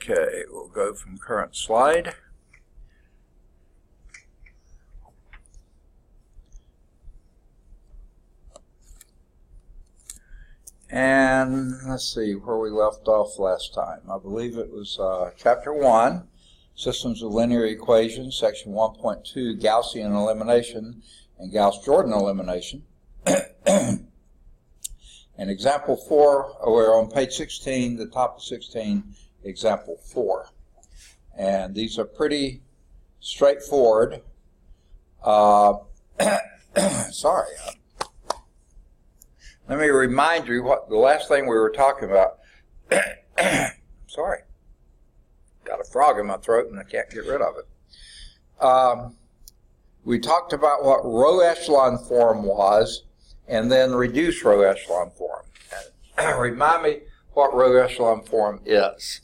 Okay, we'll go from current slide. And let's see where we left off last time. I believe it was Chapter 1, Systems of Linear Equations, Section 1.2, Gaussian Elimination and Gauss-Jordan Elimination. And example 4, we're on page 16, the top of 16, example 4. And these are pretty straightforward. Sorry. Let me remind you what the last thing we were talking about. Sorry. Got a frog in my throat and I can't get rid of it. We talked about what row echelon form was and then reduced row echelon form. Remind me what row echelon form is.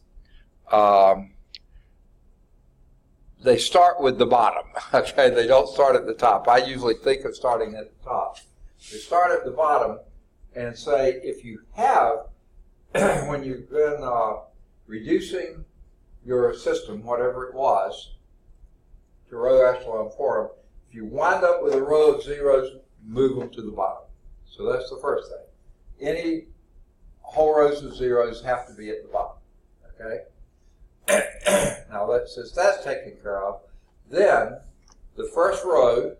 They start with the bottom, okay? They don't start at the top. I usually think of starting at the top. They start at the bottom and say if you have, when you've been reducing your system, whatever it was, to row echelon form, if you wind up with a row of zeros, move them to the bottom. So that's the first thing. Any whole rows of zeros have to be at the bottom, okay? Now, since that's taken care of, then the first row,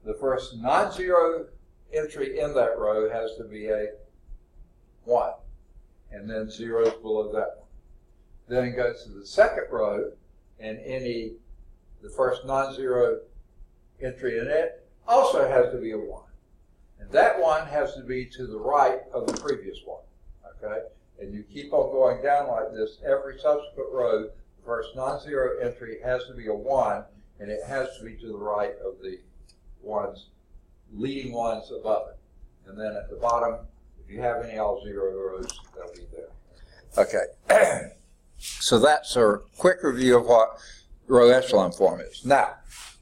the first non-zero entry in that row has to be a 1, and then zeros below that one. Then it goes to the second row, and the first non-zero entry in it also has to be a 1. And that one has to be to the right of the previous one, okay? And you keep on going down like this. Every subsequent row, the first non-zero entry has to be a 1, and it has to be to the right of the leading ones above it. And then at the bottom, if you have any all zero rows, they'll be there. Okay. So that's a quick review of what row echelon form is. Now,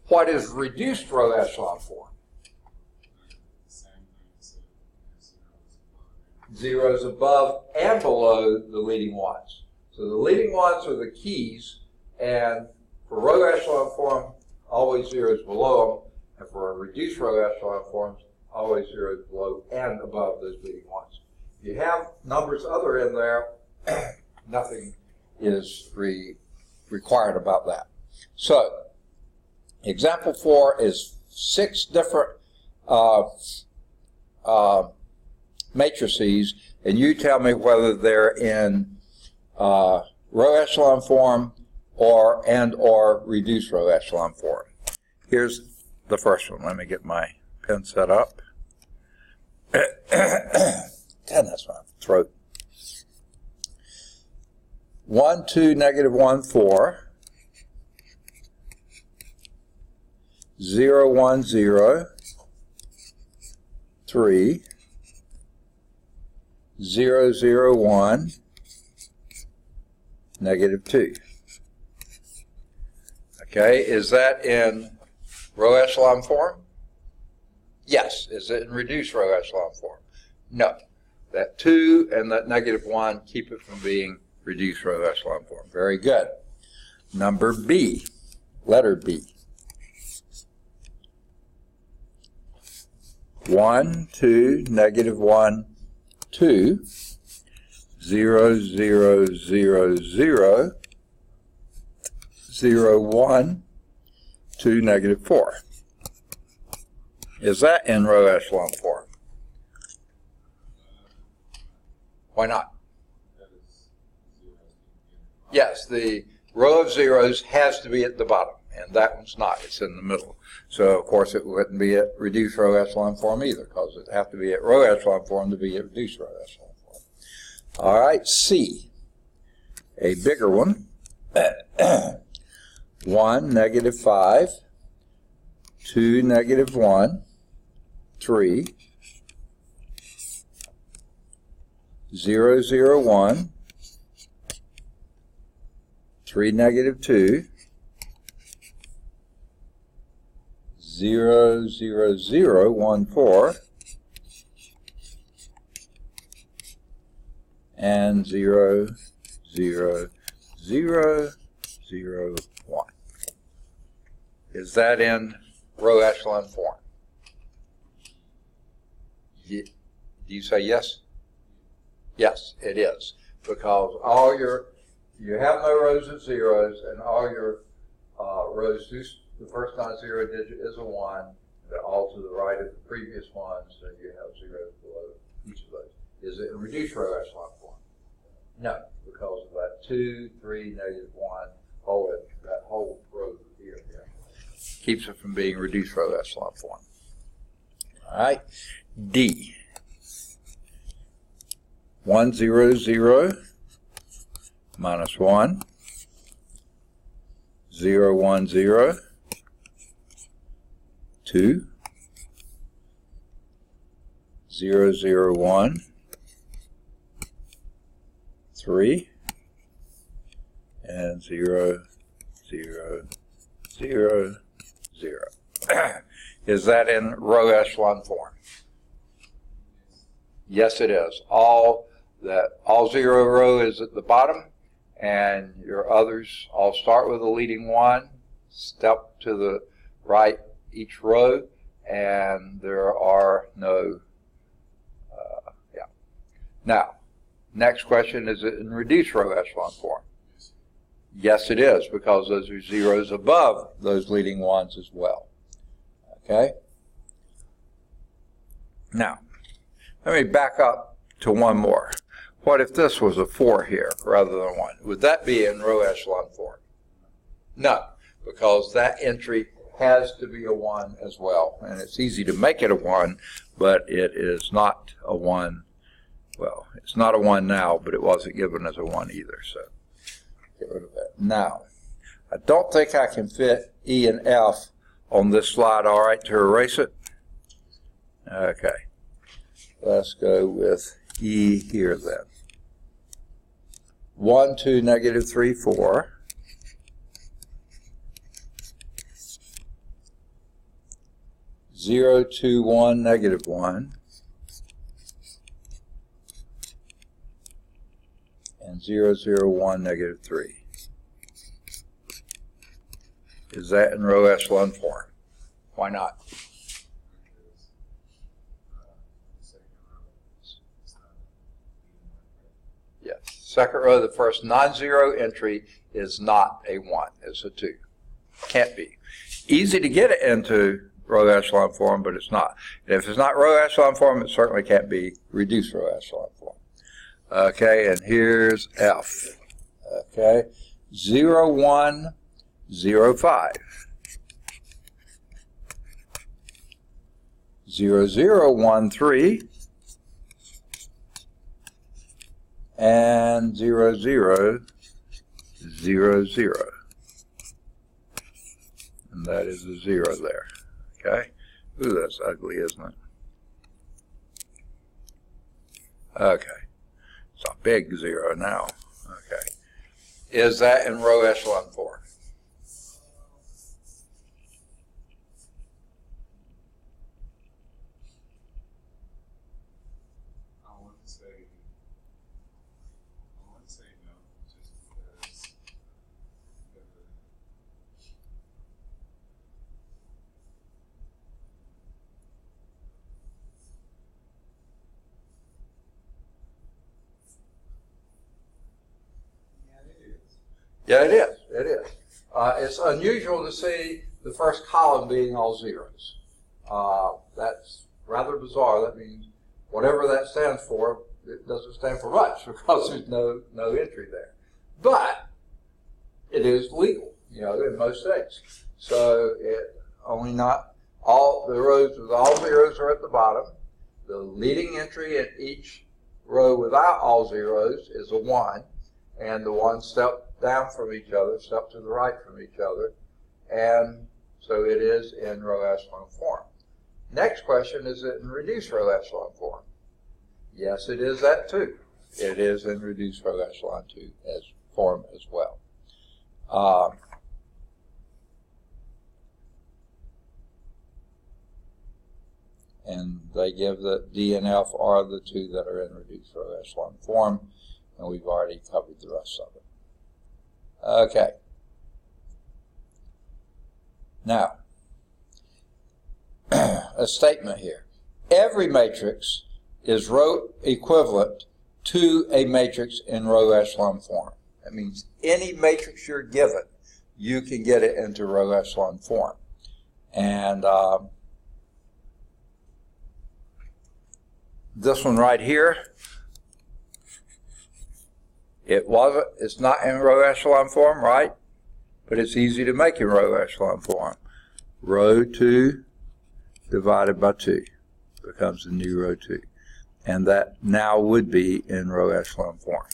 what is reduced row echelon form? Zeros above and below the leading ones. So the leading ones are the keys, and for row echelon form, always zeros below them, and for a reduced row echelon forms, always zeros below and above those leading ones. If you have numbers other in there, nothing is required about that. So, example 4 is 6 different matrices, and you tell me whether they're in row echelon form or reduced row echelon form. Here's the first one. Let me get my pen set up. Damn, that's my throat. 1, 2, negative 1, 4. 0, 1, 0. 3. 0, 0, 1. Negative 2. Okay, is that in row echelon form? Yes. Is it in reduced row echelon form? No. That 2 and that negative 1 keep it from being reduced row echelon form. Very good. Number B, letter B. 1, 2, negative 1, 2, 0, 0, 0, 0, 0, 1, 2, negative 4. Is that in row echelon form? Why not? Yes, the row of zeros has to be at the bottom, and that one's not. It's in the middle. So, of course, it wouldn't be at reduced row echelon form either, because it have to be at row echelon form to be at reduced row echelon form. All right, C, a bigger one. 1, negative 5, 2, negative 1, 3, 0, 0, 1, 3, negative 2, 0, 0, 0, 1, 4, and 0, 0, 0, 0, 1. Is that in row echelon form? Do you say yes? Yes, it is. Because you have no rows of zeros, and all your rows, the first non-zero digit is a 1, they're all to the right of the previous one, so you have zeros below each of those. Is it in reduced row echelon form? No, because of that 2, 3, negative 1, that whole row here. Keeps it from being reduced row echelon form. All right, D. 1, 0, 0, minus 1, 0, 1, 0, 2, 0, 0, 1, 3, and 0, 0, 0, 0. Is that in row echelon form? Yes, it is. All 0 row is at the bottom, and your others all start with a leading 1, step to the right each row, and there are no, Now, next question, is it in reduced row echelon form? Yes, it is, because those are zeros above those leading 1s as well. Okay? Now, let me back up to one more. What if this was a 4 here rather than 1? Would that be in row echelon form? No, because that entry has to be a 1 as well. And it's easy to make it a 1, but it is not a 1. Well, it's not a 1 now, but it wasn't given as a 1 either. So get rid of that. Now, I don't think I can fit E and F on this slide, all right, to erase it? Okay. Let's go with E here then. 1, 2, negative 3, 4. 0, 2, 1, negative 1. And 0, 0, 1, negative 3. Is that in row echelon form? Why not? Yes. Second row, the first non-zero entry is not a 1. It's a 2. Can't be. Easy to get it into row echelon form, but it's not. And if it's not row echelon form, it certainly can't be reduced row echelon form. Okay, and here's F. Okay, 0, 1, 0, 5. 0, 0, 1, 3. And 0, 0, 0, 0. And that is a 0 there. Okay? Ooh, that's ugly, isn't it? Okay. It's a big 0 now. Okay. Is that in row echelon form? I want to say no, just because Yeah, it is. It is. It's unusual to see the first column being all zeros. That's rather bizarre. That means whatever that stands for, it doesn't stand for much because there's no entry there. But it is legal, in most states. So only not all the rows with all zeros are at the bottom. The leading entry in each row without all zeros is a 1, and the 1 step down from each other, step to the right from each other, and so it is in row echelon form. Next question, is it in reduced row echelon form? Yes, it is that too. It is in reduced row echelon form as well. And they give that D and F are the two that are in reduced row echelon form, and we've already covered the rest of it. Okay. Now, a statement here. Every matrix is row equivalent to a matrix in row echelon form. That means any matrix you're given, you can get it into row echelon form. And this one right here, it's not in row echelon form, right? But it's easy to make in row echelon form. Row 2 divided by 2 becomes the new row 2. And that now would be in row echelon form.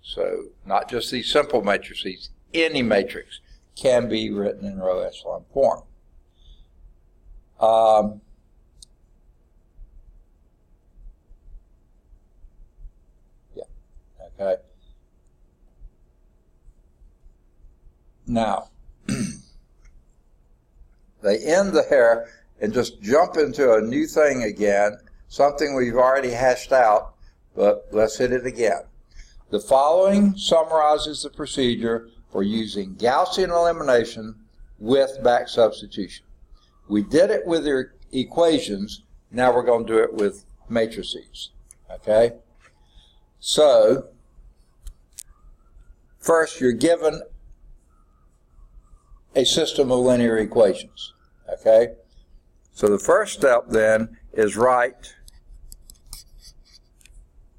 So not just these simple matrices, any matrix can be written in row echelon form. Okay. Now, they end there and just jump into a new thing again, something we've already hashed out, but let's hit it again. The following summarizes the procedure for using Gaussian elimination with back substitution. We did it with their equations, now we're going to do it with matrices. Okay? So, first you're given a system of linear equations. Okay? So the first step then is write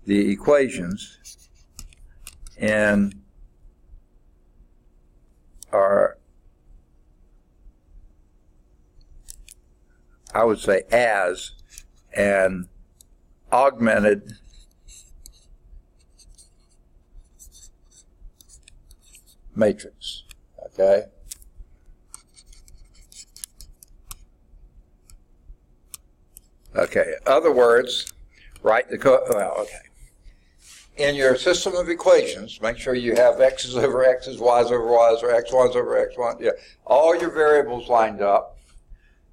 the equations in our, I would say, as an augmented matrix. Okay? Okay, in other words, write the in your system of equations, make sure you have x's over x's, y's over y's, or x1's over x1, yeah, all your variables lined up,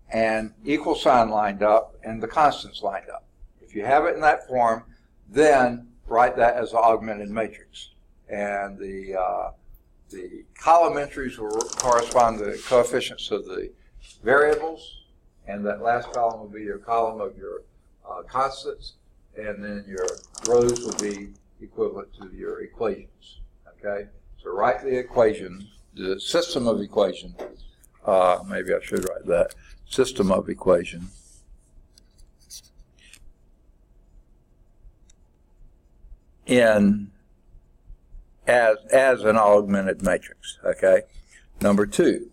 and equal sign lined up, and the constants lined up. If you have it in that form, then write that as an augmented matrix. And the column entries will correspond to the coefficients of the variables, and that last column will be your column of your constants, and then your rows will be equivalent to your equations. Okay? So write the equation, the system of equation, maybe I should write that, system of equation in as an augmented matrix. Okay? Number 2.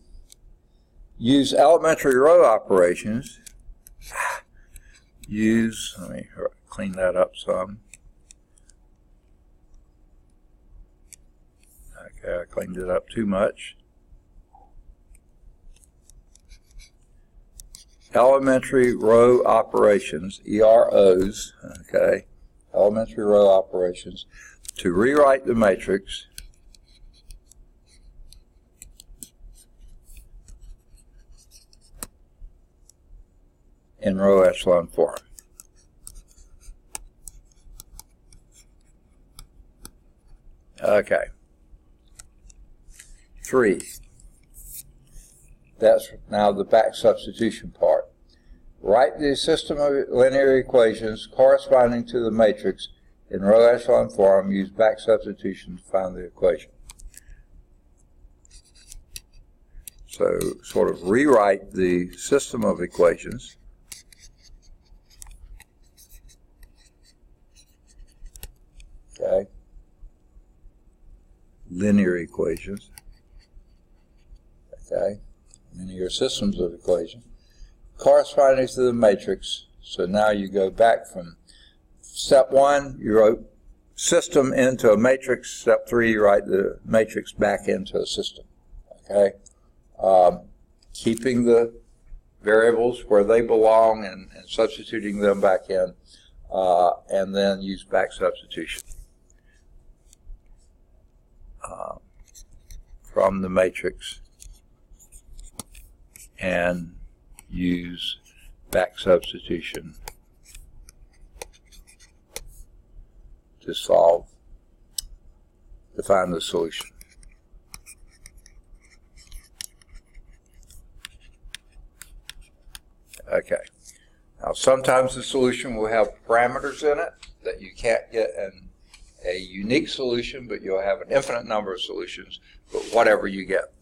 Use elementary row operations. Let me clean that up some. Okay, I cleaned it up too much. Elementary row operations, EROs, okay, elementary row operations, to rewrite the matrix in row echelon form. Okay. 3. That's now the back substitution part. Write the system of linear equations corresponding to the matrix in row echelon form. Use back substitution to find the equation. So sort of rewrite the system of equations okay, linear equations, okay, linear systems of equations, corresponding to the matrix. So now you go back from step 1, you wrote system into a matrix. Step 3, you write the matrix back into a system, okay, keeping the variables where they belong and substituting them back in, and then use back substitution from the matrix and use back substitution to find the solution. Okay. Now, sometimes the solution will have parameters in it that you can't get in a unique solution, but you'll have an infinite number of solutions, but whatever you get,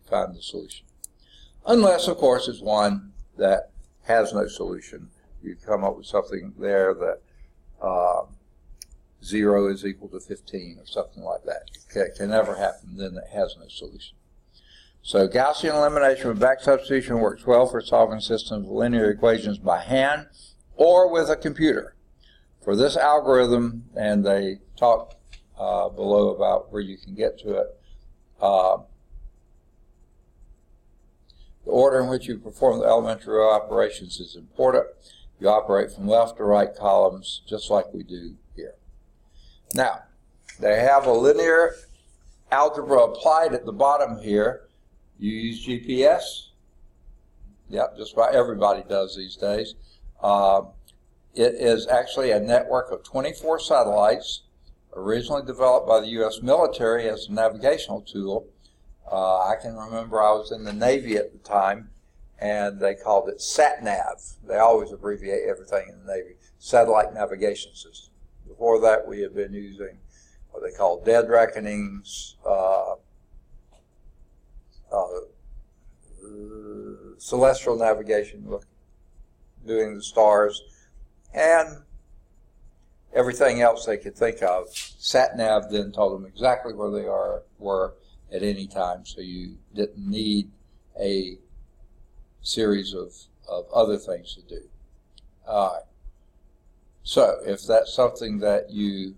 find the solution. Unless, of course, it's one that has no solution. You come up with something there that 0 is equal to 15 or something like that. Okay, it can never happen, then it has no solution. So Gaussian elimination with back substitution works well for solving systems of linear equations by hand or with a computer. For this algorithm, and they talk below about where you can get to it, the order in which you perform the elementary row operations is important. You operate from left to right columns just like we do here. Now, they have a linear algebra applied at the bottom here. You use GPS. Yep, just about everybody does these days. It is actually a network of 24 satellites, originally developed by the U.S. military as a navigational tool. I can remember I was in the Navy at the time, and they called it SatNav. They always abbreviate everything in the Navy. Satellite Navigation System. Before that, we had been using what they call dead reckonings, celestial navigation, doing the stars, and everything else they could think of. SatNav then told them exactly where they were at any time, so you didn't need a series of other things to do. All right. So if that's something that you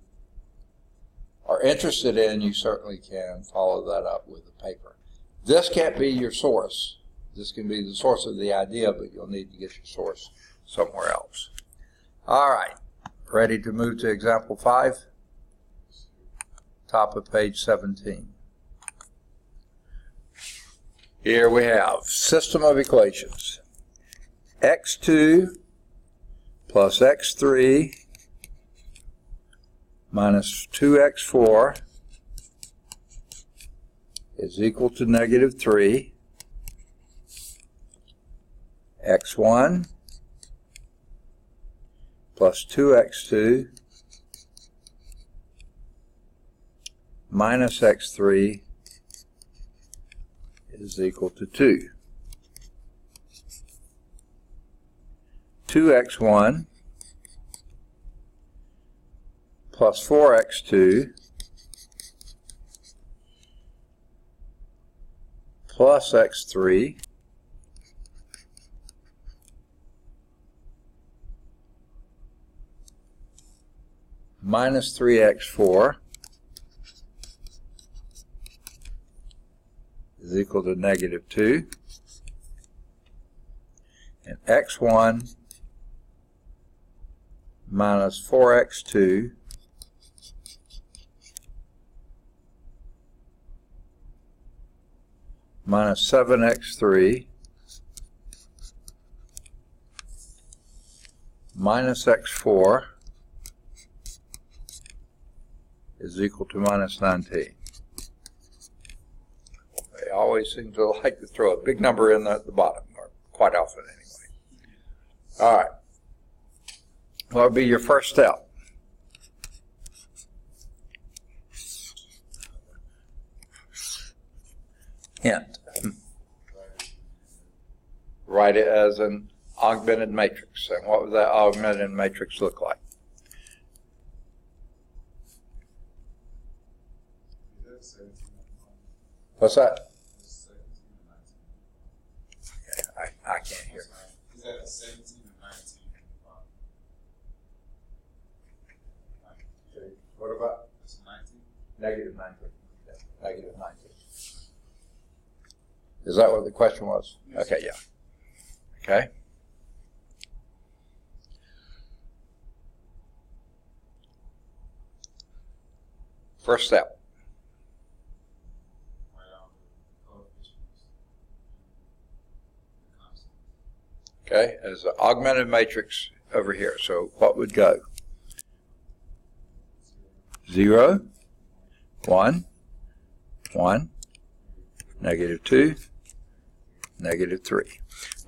are interested in, you certainly can follow that up with a paper. This can't be your source. This can be the source of the idea, but you'll need to get your source somewhere else. All right. Ready to move to example 5? Top of page 17. Here we have system of equations. x2 plus x3 minus 2x4 is equal to negative 3. x1 plus 2x2 minus x3 is equal to 2. 2x1 plus 4x2 plus x3 minus 3x4 is equal to negative 2. And x1 minus 4x2 minus 7x3 minus x4 is equal to minus 19. They always seem to like to throw a big number in at the bottom, or quite often anyway. All right. What would be your first step? Hint. Write it as an augmented matrix. And what would that augmented matrix look like? What's that? Okay, I can't hear. Is that 17 and 19? Okay, what about? It's 19. Negative 19. Yeah, negative 19. Is that what the question was? Okay, yeah. Okay. First step. Okay, as an augmented matrix over here. So what would go? 0, 1, 1, negative 2, negative 3.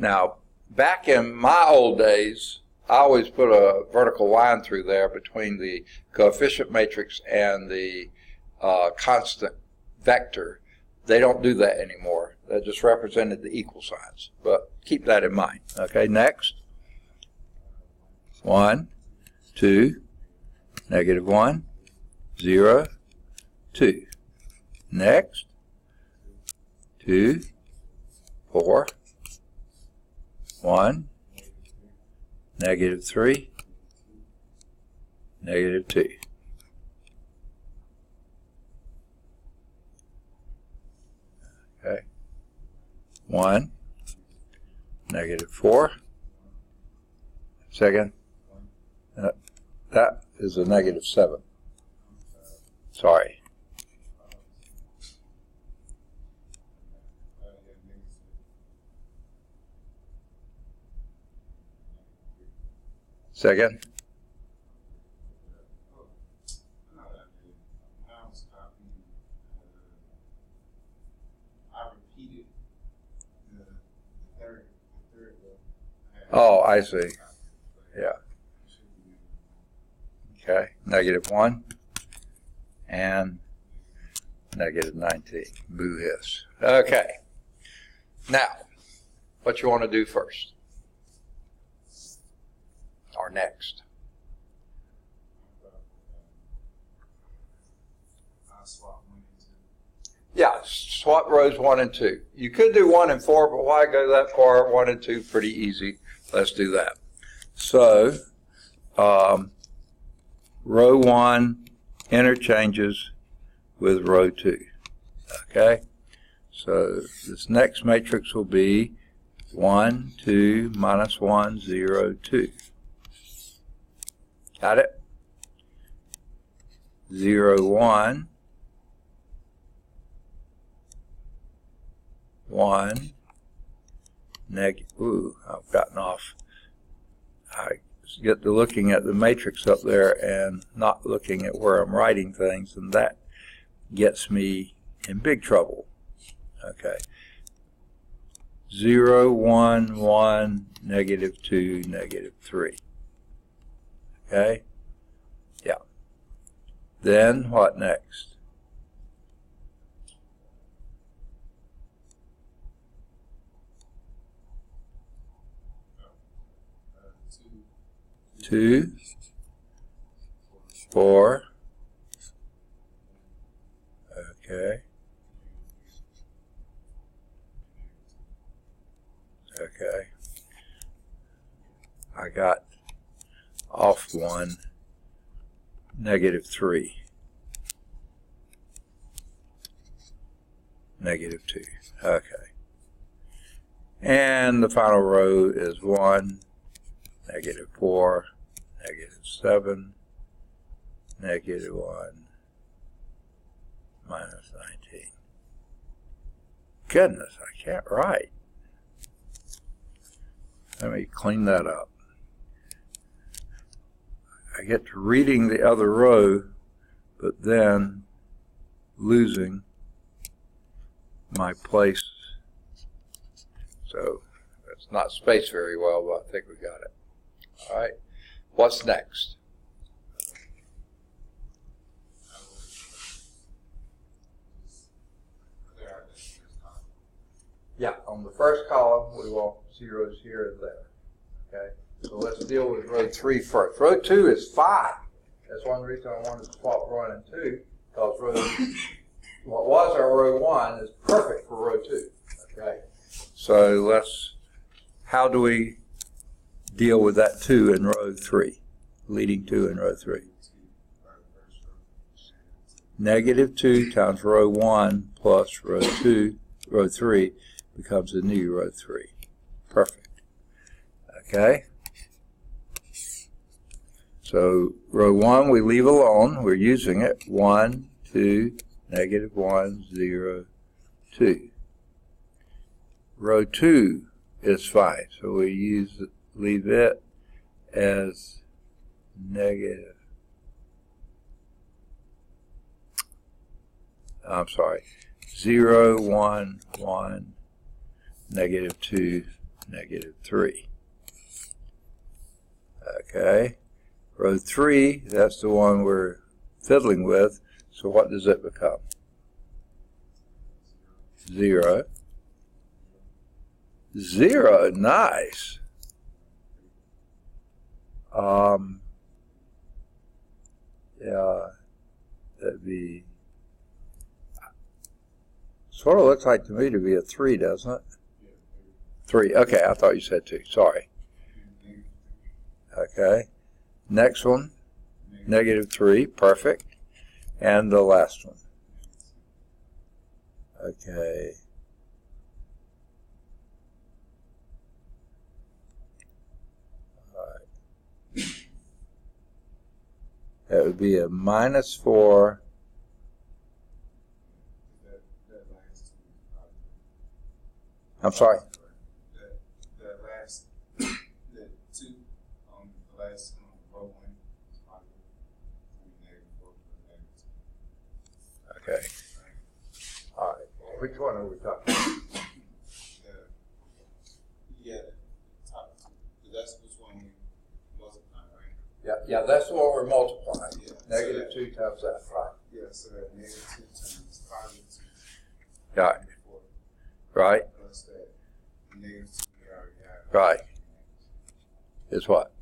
Now, back in my old days, I always put a vertical line through there between the coefficient matrix and the constant vector. They don't do that anymore. That just represented the equal signs. But keep that in mind. Okay, next. 1, 2, -1, 0, 2. Next. 2, 4, 1, -3, -2. Okay. 1, -4. Second. That is a -7. Sorry. Second. Oh, I see. Yeah. Okay. -1 and -19. Boo hiss. Okay. Now, what you want to do first? Or next? Yeah, swap rows 1 and 2. You could do 1 and 4, but why go that far? 1 and 2, pretty easy. Let's do that. So, row 1 interchanges with row 2. Okay? So, this next matrix will be 1, 2, -1, 0, 2. Got it? 0, 1, 1, ooh, I've gotten off. I get to looking at the matrix up there and not looking at where I'm writing things, and that gets me in big trouble. Okay. 0, 1, 1, -2, -3. Okay? Yeah. Then what next? Two, 4. Okay. Okay. I got off 1, -3, -2. Okay. And the final row is 1, -4, -7, -1, -19. Goodness, I can't write. Let me clean that up. I get to reading the other row, but then losing my place. So it's not spaced very well, but I think we got it. All right. What's next? Yeah, on the first column, we want zeros here and there. Okay, so let's deal with row 3 first. Row 2 is 5. That's one reason I wanted to swap 1 and 2, because what was our row 1 is perfect for row 2. Okay, so how do we deal with that 2 in row 3, leading 2 in row 3? -2 times row 1 plus row 3 becomes a new row 3. Perfect. Okay. So row 1 we leave alone. We're using it. 1, 2, -1, 0, 2. Row 2 is fine. So we leave it as negative. I'm sorry. 0, 1, 1, -2, negative 3. Okay, row 3, that's the one we're fiddling with, so what does it become? 0. 0, nice. Yeah, that'd be, sort of looks like to me to be a 3, doesn't it? 3, okay, I thought you said 2, sorry. Okay, next one, negative 3, perfect. And the last one. Okay. All right. That would be a minus 4. I'm sorry. The last, the 2 on the last row 1 is positive. Negative 4 negative 2. Okay. All right. Which one are we talking about? Yeah, top 2. That's which one we multiply, right? Yeah, that's the one we're multiplying. Yeah, Negative so 2 times that, right? Yeah, so that negative 2 times positive 2. Right. Right. Plus that negative 2 we already have. Right. Is what?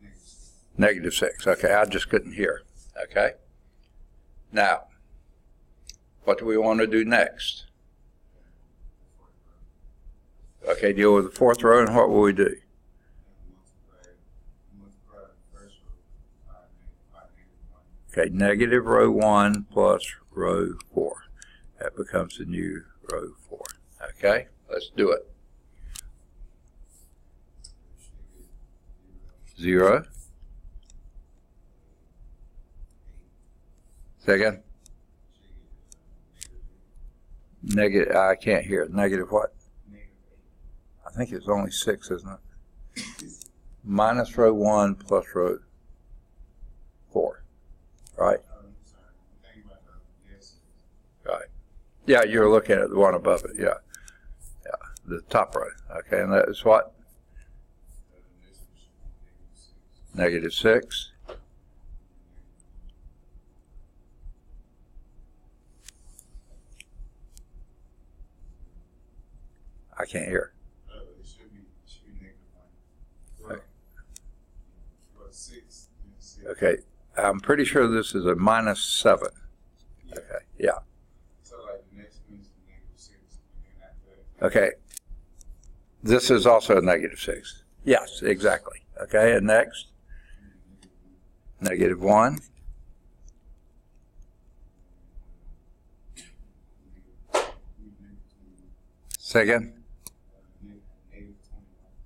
Negative 6. Negative 6. Okay, I just couldn't hear. Okay. Now, what do we want to do next? Okay, deal with the fourth row, and what will we do? Multiply the first row by negative 1. Okay, negative row 1 plus row 4. That becomes the new row 4. Okay, let's do it. 0. Second. Negative, I can't hear it. Negative what? I think it's only 6, isn't it? Minus row 1 plus row 4. Right? Right. Yeah, you're looking at the one above it. Yeah. Yeah. The top row. Okay, and that is what? Negative 6. I can't hear. It should be negative 1. Okay. Well, 6. Okay, I'm pretty sure this is a minus 7. Yeah. Okay, yeah. So like the next one is the negative 6, and then after that. Okay, this is also a negative 6. Yes, exactly. Okay, and next? Negative 1. Second?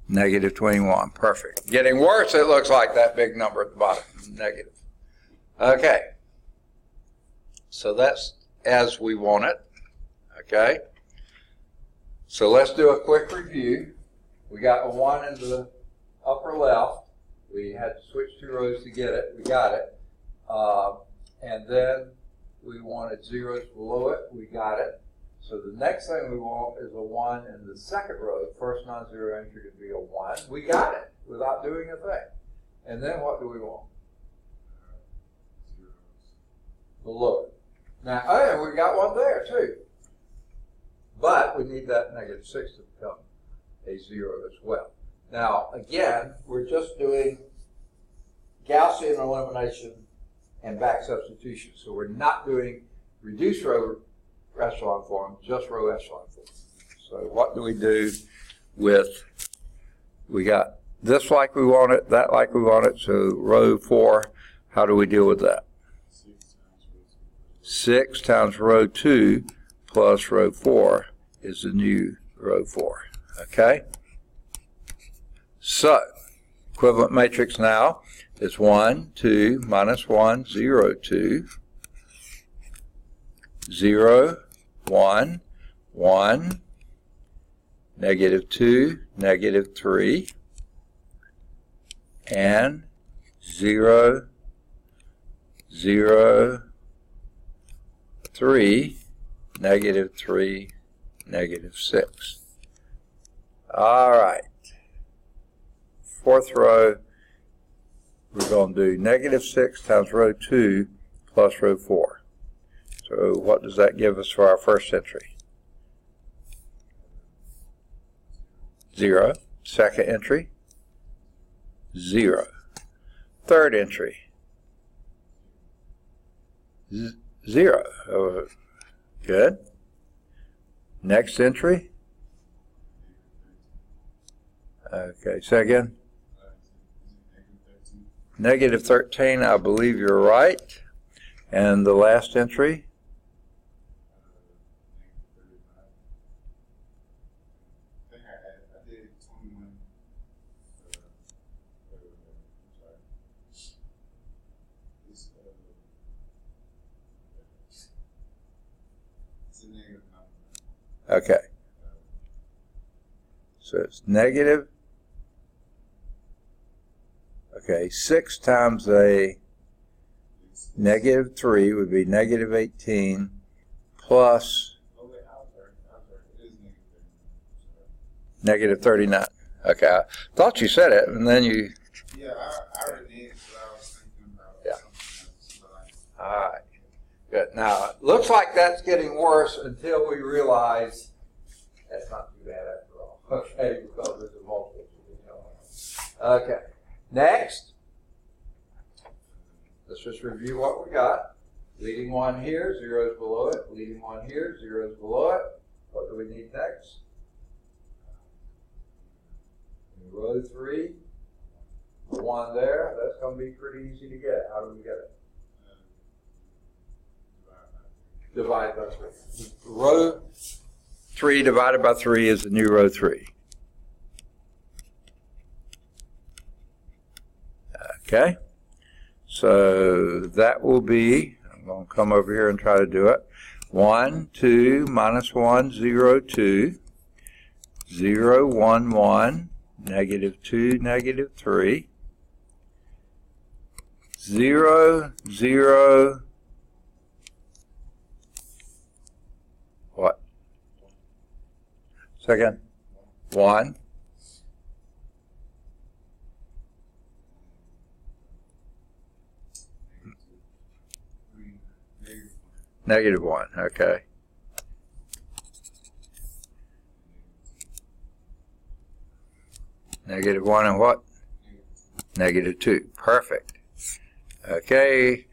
Negative 21. Perfect. Getting worse, it looks like, that big number at the bottom. Negative. Okay. So that's as we want it. Okay. So let's do a quick review. We got a 1 in the upper left. We had to switch 2 rows to get it. We got it. And then we wanted zeros below it. We got it. So the next thing we want is a 1 in the second row. First non-zero entry to be a 1. We got it without doing a thing. And then what do we want? Below it. Now, oh, and we got one there too. But we need that negative 6 to become a 0 as well. Now, again, we're just doing Gaussian elimination and back substitution. So we're not doing reduced row echelon form, just row echelon form. So what do we do with, we got this like we want it, that like we want it, so row 4, how do we deal with that? 6 times row 2 plus row 4 is the new row 4. Okay? So, equivalent matrix now is 1, 2, minus 1, 0, 2, 0, 1, 1, negative 2, negative 3, and 0, 0, 3, negative 3, negative 6. All right. fourth row, we're going to do negative 6 times row 2 plus row 4. So what does that give us for our first entry? 0. Second entry, 0. Third entry, 0. Oh, good. Next entry. Okay, say again. Negative 13, I believe you're right. And the last entry? Okay. So it's negative. Okay, 6 times a negative 3 would be negative 18 plus negative 39. Okay, I thought you said it, and then you... Yeah, I already did, but I was thinking about something else. All right, good. Now, it looks like that's getting worse until we realize that's not too bad after all. Okay, because there's a multiple. Okay, next. Let's just review what we got. Leading one here, 0 is below it. Leading one here, 0 is below it. What do we need next? In row 3, the 1 there. That's going to be pretty easy to get. How do we get it? Divide by 3. Row 3 divided by 3 is the new row 3. Okay. So that will be, I'm going to come over here and try to do it. 1, 2, minus 1, 0, 2, 0, 1, 1, negative 2, negative 3, 0, 0, what? Second? 1. Negative 1, okay. Negative 1 and what? Negative 2. Perfect. Okay.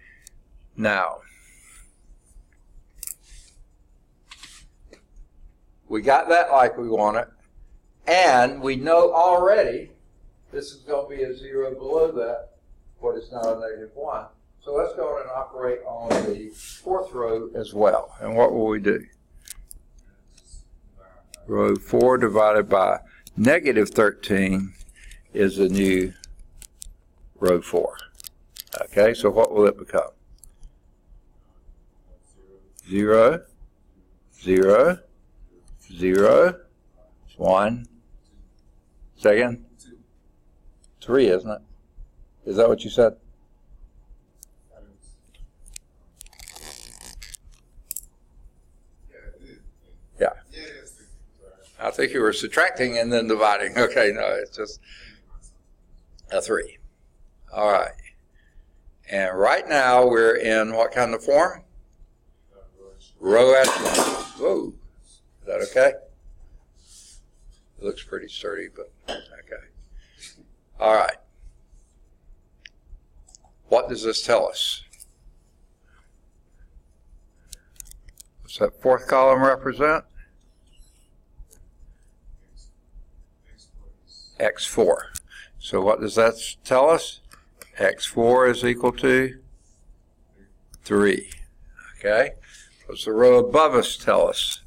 Now, we got that like we want it, and we know already this is going to be a 0 below that, but it's not a negative 1. So let's go ahead and operate on the fourth row as well. And what will we do? Row 4 divided by negative 13 is the new row 4. Okay, so what will it become? 0, 0, 0, 1, second? 3, isn't it? Is that what you said? Yeah. I think you were subtracting and then dividing. Okay, no, it's just a 3. All right. And right now we're in what kind of form? Row echelon. Whoa. Is that okay? It looks pretty sturdy, but okay. All right. What does this tell us? What's that fourth column represent? X4. So what does that tell us? X4 is equal to 3. Okay? What's the row above us tell us?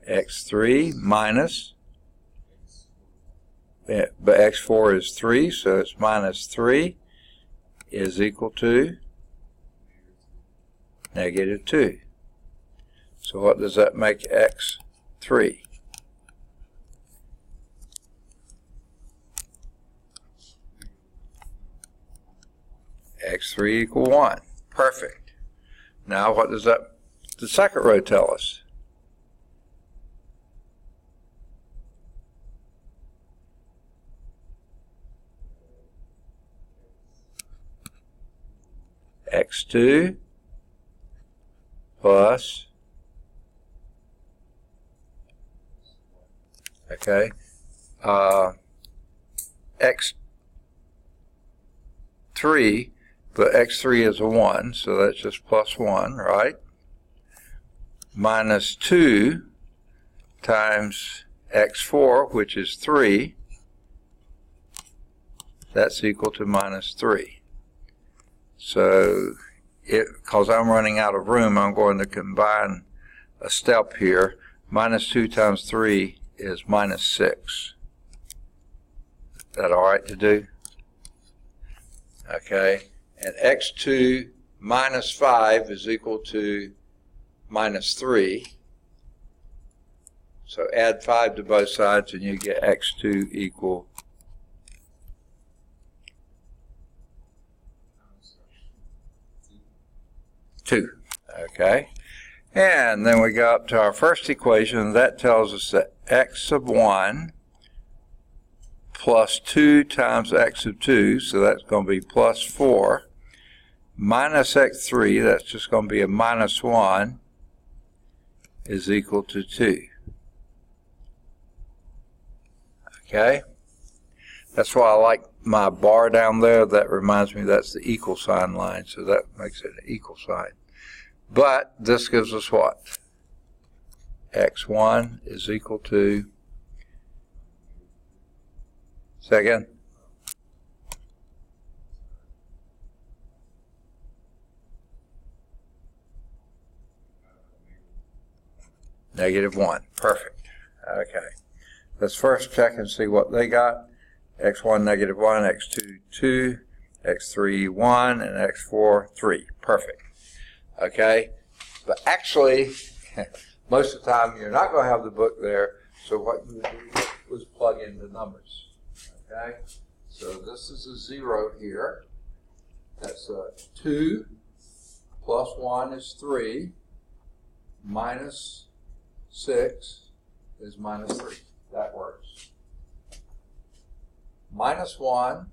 X3 minus, but X4 is 3, so it's minus 3 is equal to negative 2. So what does that make X3? X3 equal 1. Perfect. Now what does that the second row tell us? X2 plus, okay, X3, but X3 is a 1, so that's just plus 1, right? Minus 2 times X4, which is 3, that's equal to minus 3. So, because I'm running out of room, I'm going to combine a step here. Minus 2 times 3 is minus 6. Is that all right to do? Okay. And X2 minus 5 is equal to minus 3. So add 5 to both sides and you get X2 equal 2. Okay. And then we go up to our first equation. That tells us that x sub 1 plus 2 times x sub 2, so that's going to be plus 4, minus x3, that's just going to be a minus 1, is equal to 2. Okay? That's why I like my bar down there. That reminds me that's the equal sign line, so that makes it an equal sign. But this gives us what? X1 is equal to, say again? -1. Perfect. Okay. Let's first check and see what they got. X1 -1, X2 2, X3 1, and X4 3. Perfect. Okay, but actually, most of the time you're not going to have the book there, so what you would do was plug in the numbers. Okay, so this is a 0 here. That's 2 plus 1 is 3, minus 6 is minus 3. That works. Minus 1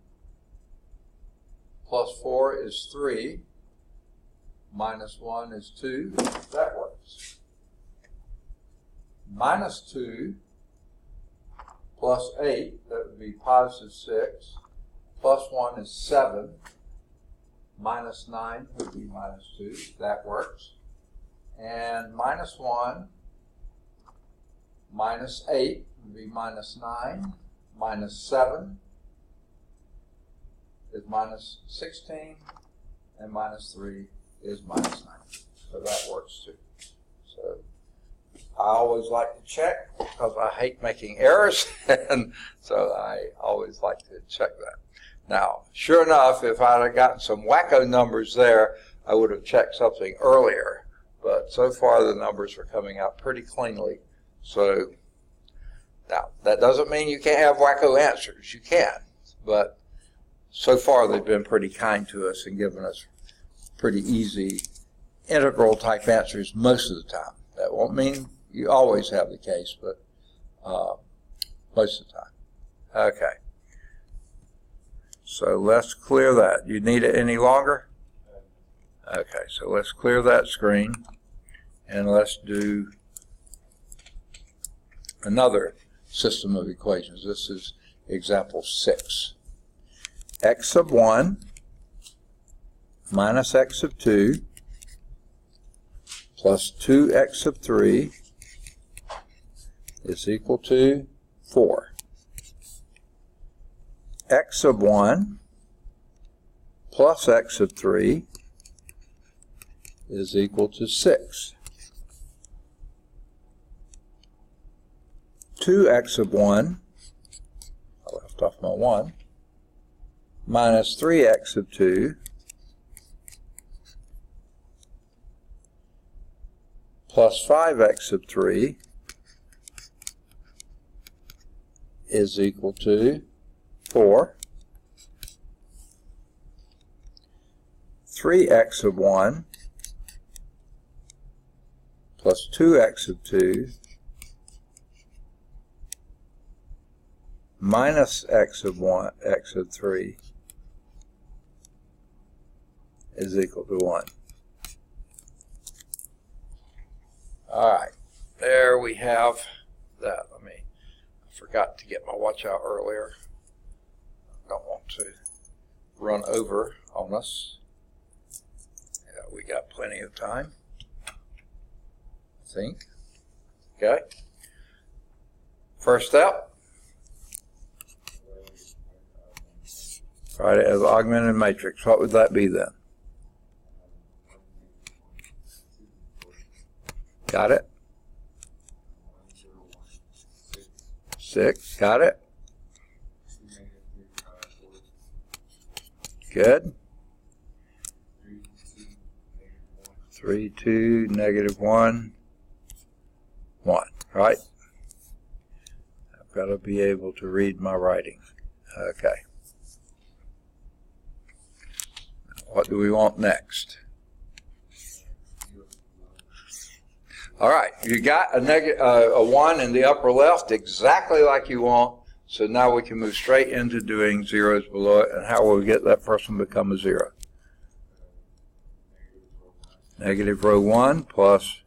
plus 4 is 3. Minus 1 is 2. That works. Minus 2 plus 8, that would be positive 6. Plus 1 is 7. Minus 9 would be minus 2. That works. And minus 1 minus 8 would be minus 9. Minus 7 is minus 16. And minus 3 is minus 9. So that works too. So I always like to check because I hate making errors, and so I always like to check that. Now, sure enough, if I'd have gotten some wacko numbers there, I would have checked something earlier. But so far the numbers are coming out pretty cleanly. So now, that doesn't mean you can't have wacko answers. You can. But so far they've been pretty kind to us and given us pretty easy integral type answers most of the time. That won't mean you always have the case, but most of the time. Okay. So let's clear that. You need it any longer? Okay, so let's clear that screen and let's do another system of equations. This is example 6. X sub 1 minus x sub 2 plus 2x sub 3 is equal to 4. X sub 1 plus x sub 3 is equal to 6. 2x sub 1, I left off my 1, minus 3x sub 2 plus 5x sub 3 is equal to 4. 3x sub 1 plus 2x of 2 minus x of 3 is equal to 1. All right, there we have that. I forgot to get my watch out earlier. I don't want to run over on us. Yeah, we got plenty of time, I think. Okay. First step. Write it as augmented matrix. What would that be then? Got it? 6. Got it? Good. 3, 2, negative 1, 1. Right? I've got to be able to read my writing. Okay. What do we want next? All right, you got a 1 in the upper left, exactly like you want. So now we can move straight into doing zeros below it. And how will we get that first one become a 0? Negative row 1 plus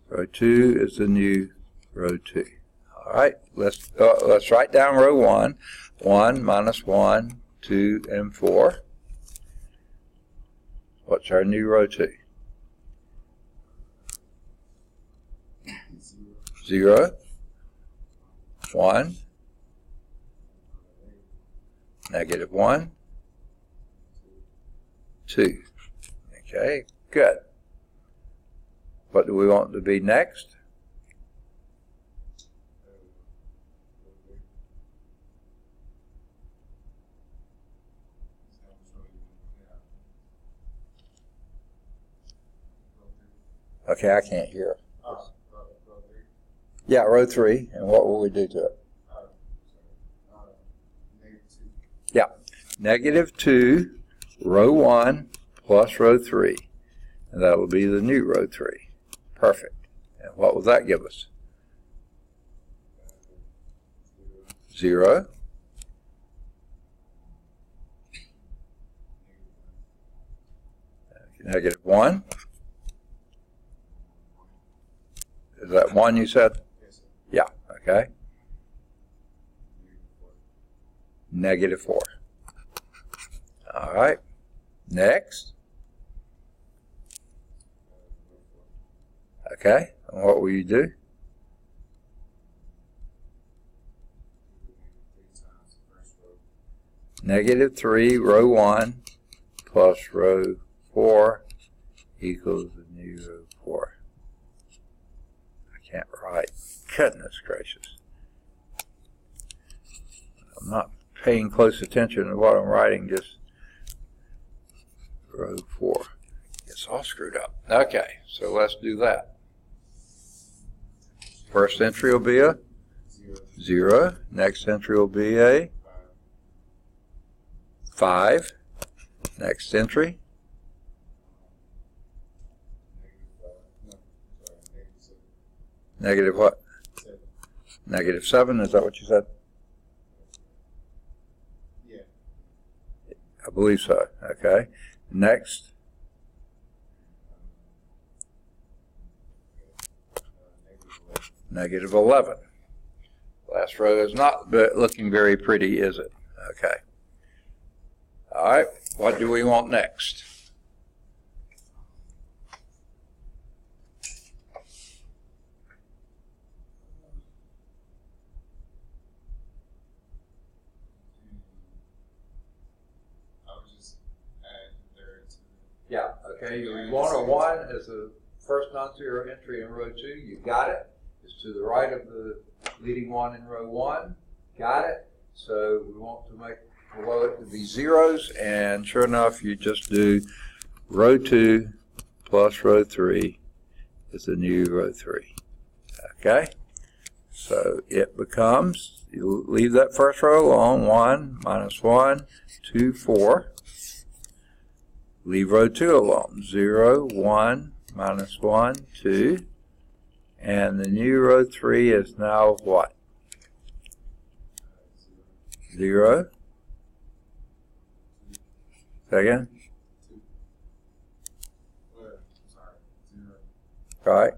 row 2 is the new row 2. All right, let's write down row 1. 1 minus 1, 2, and 4. What's our new row 2? 0, 1, negative 1, 2. Okay, good. What do we want to be next? Okay, I can't hear. Yeah, row 3. And what will we do to it? Yeah, negative 2, row 1 plus row 3. And that will be the new row 3. Perfect. And what will that give us? 0. Negative 1. Is that 1 you said? Yeah, okay. Negative 4. All right. Next. Okay. And what will you do? Negative 3, row 1 plus row 4 equals the new row 4. I can't write. Goodness gracious. I'm not paying close attention to what I'm writing, just row 4. It's all screwed up. Okay, so let's do that. First entry will be a 0. Next entry will be a 5. Next entry. Negative what? Negative 7, is that what you said? Yeah. I believe so. Okay. Next. Negative 11. Last row is not looking very pretty, is it? Okay. All right. What do we want next? Yeah, okay, you want a 1 as the first non-zero entry in row 2. You got it. It's to the right of the leading 1 in row 1. Got it. So we want to make below it to be zeros, and sure enough, you just do row 2 plus row 3 is the new row 3. Okay? So it becomes, you leave that first row alone, 1 minus 1, 2, 4. Leave row 2 alone. 0, 1, minus 1, 2. And the new row 3 is now what? 0. Second. Right.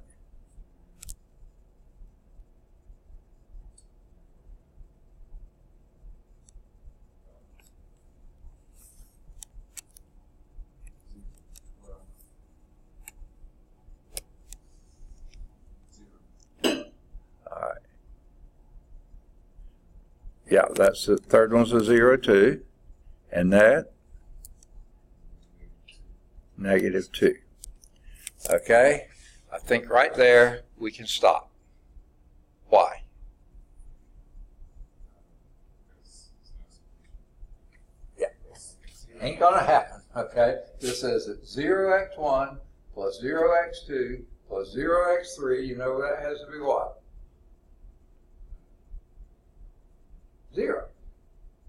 Yeah, that's the third one's a 0, 2. And that? -2. Okay? I think right there we can stop. Why? Yeah. Ain't gonna happen, okay? This is 0x1 plus 0x2 plus 0x3. You know that has to be what? 0.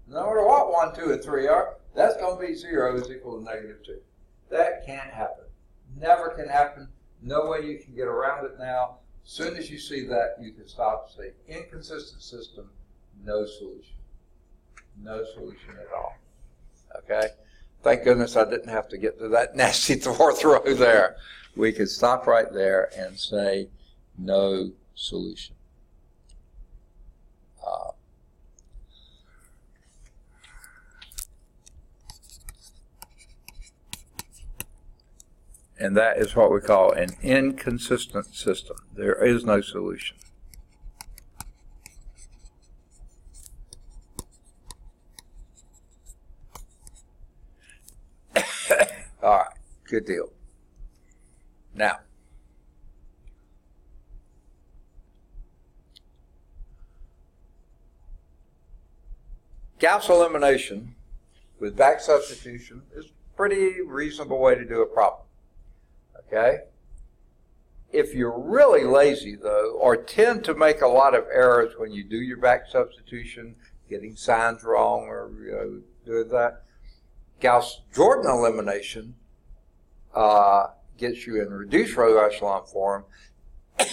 No matter what 1, 2, and 3 are, that's going to be 0 is equal to -2. That can't happen. Never can happen. No way you can get around it now. As soon as you see that, you can stop and say, inconsistent system, no solution. No solution at all. Okay? Thank goodness I didn't have to get to that nasty 4th row there. We could stop right there and say, no solution. And that is what we call an inconsistent system. There is no solution. All right, good deal. Now, Gauss elimination with back substitution is a pretty reasonable way to do a problem. Okay? If you're really lazy, though, or tend to make a lot of errors when you do your back substitution, getting signs wrong or doing that, Gauss-Jordan elimination gets you in reduced row echelon form. You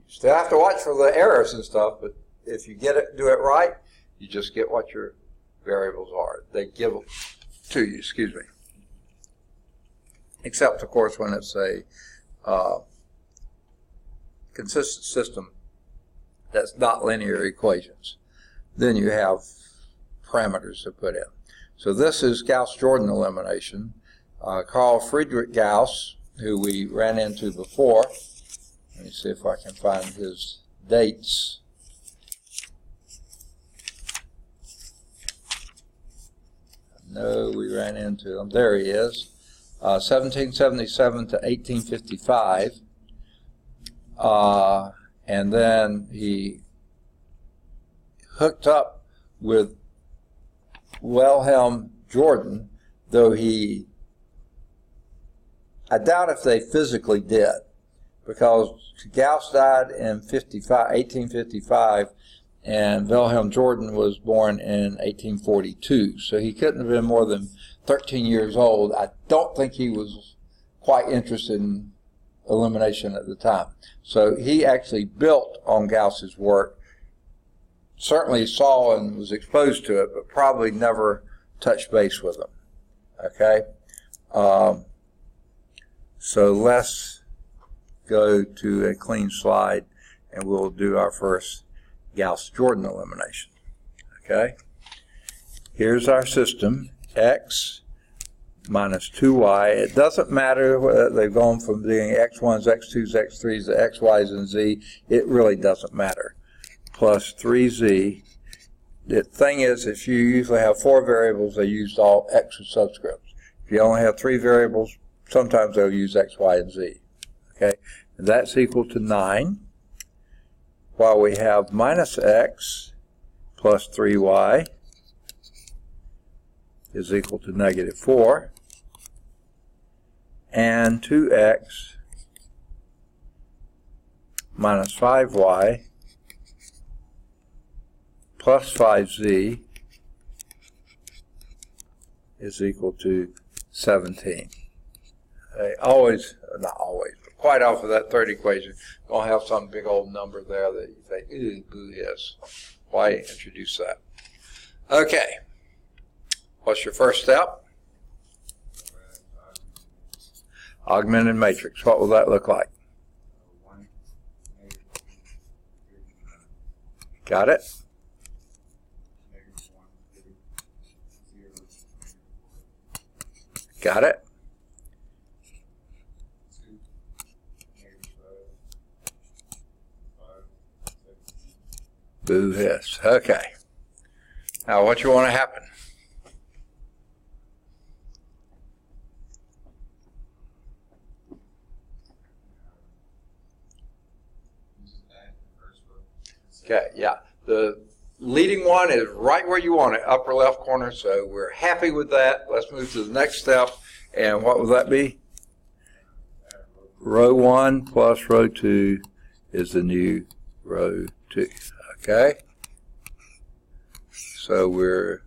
still have to watch for the errors and stuff, but if you do it right, you just get what your variables are. They give them to you, excuse me. Except, of course, when it's a consistent system that's not linear equations. Then you have parameters to put in. So this is Gauss-Jordan elimination. Carl Friedrich Gauss, who we ran into before. Let me see if I can find his dates. No, we ran into him. There he is. 1777 to 1855, and then he hooked up with Wilhelm Jordan, though I doubt if they physically did, because Gauss died in 1855, and Wilhelm Jordan was born in 1842, so he couldn't have been more than 13 years old. I don't think he was quite interested in elimination at the time. So he actually built on Gauss's work, certainly saw and was exposed to it, but probably never touched base with him. Okay? So let's go to a clean slide and we'll do our first Gauss-Jordan elimination. Okay? Here's our system. X minus 2y. It doesn't matter whether they've gone from being x1s, x2s, x3s to x, y's, and z. It really doesn't matter. Plus 3z. The thing is, if you usually have 4 variables, they use all x with subscripts. If you only have 3 variables, sometimes they'll use x, y, and z. Okay? And that's equal to 9. While we have minus x plus 3y is equal to -4, and 2x minus 5y plus 5z is equal to 17. Not always, but quite off of that third equation. You're going to have some big old number there that you think, ooh, boo hiss. Why introduce that? Okay. What's your first step? Augmented matrix. What will that look like? Got it? Got it? Boo hiss. Okay. Now what you want to happen? Okay, yeah. The leading one is right where you want it, upper left corner, so we're happy with that. Let's move to the next step. And what would that be? Row 1 plus row 2 is the new row 2. Okay? So we're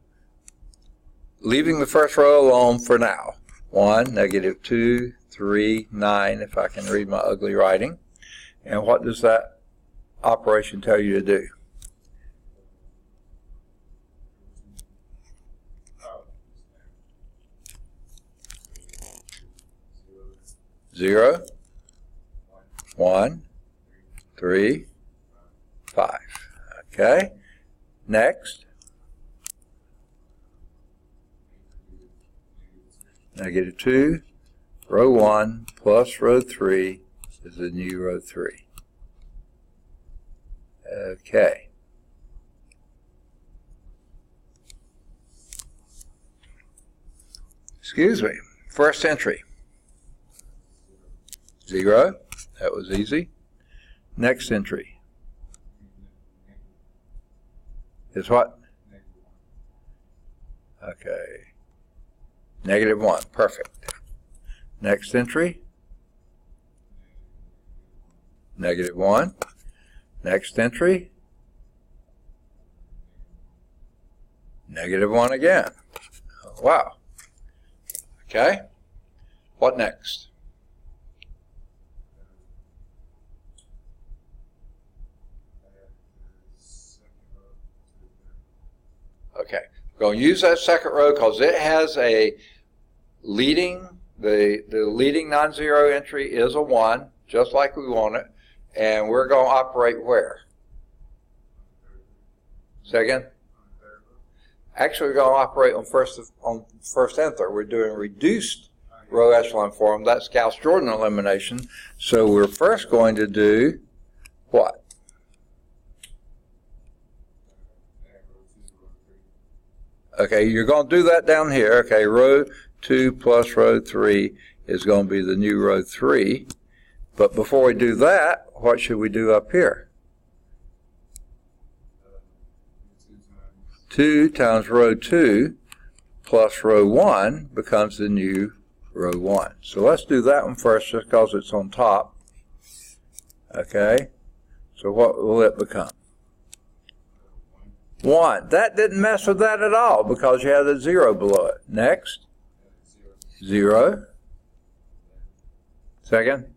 leaving the first row alone for now. 1, negative 2, 3, 9, if I can read my ugly writing. And what does that operation tell you to do? Zero, 1, 3, 5. Okay. Next. Negative 2, row 1 plus row 3 is the new row 3. Okay. Excuse me. First entry. 0. That was easy. Next entry is what? Okay. Negative 1. Perfect. Next entry. Negative 1. Next entry. Negative 1 again. Wow. Okay. What next? Okay, we're going to use that second row because it has a leading, the leading non-zero entry is a 1, just like we want it, and we're going to operate where? Second? Actually, we're going to operate on first and third. We're doing reduced row echelon form. That's Gauss-Jordan elimination. So we're first going to do what? Okay, you're going to do that down here. Okay, row 2 plus row 3 is going to be the new row 3. But before we do that, what should we do up here? 2 times row 2 plus row 1 becomes the new row 1. So let's do that one first just because it's on top. Okay, so what will it become? 1. That didn't mess with that at all because you had a 0 below it. Next. 0. Second.